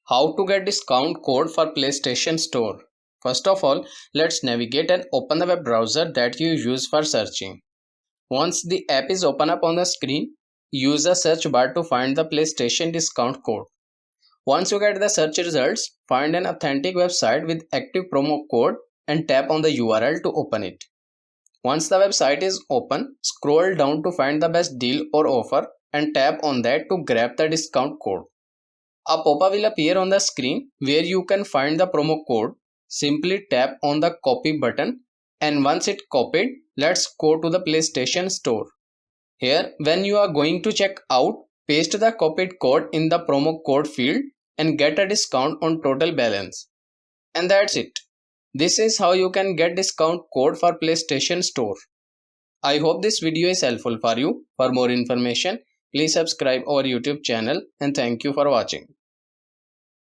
How to get discount code for PlayStation Store. First of all, let's navigate and open the web browser that you use for searching. Once the app is open up on the screen, use the search bar to find the PlayStation discount code. Once you get the search results, find an authentic website with active promo code and tap on the URL to open it. Once the website is open, scroll down to find the best deal or offer and tap on that to grab the discount code. A pop-up will appear on the screen where you can find the promo code. Simply tap on the copy button, and once it's copied, let's go to the PlayStation Store. Here, when you are going to check out, paste the copied code in the promo code field and get a discount on total balance. And that's it. This is how you can get discount code for PlayStation Store. I hope this video is helpful for you. For more information, please subscribe our YouTube channel, and thank you for watching.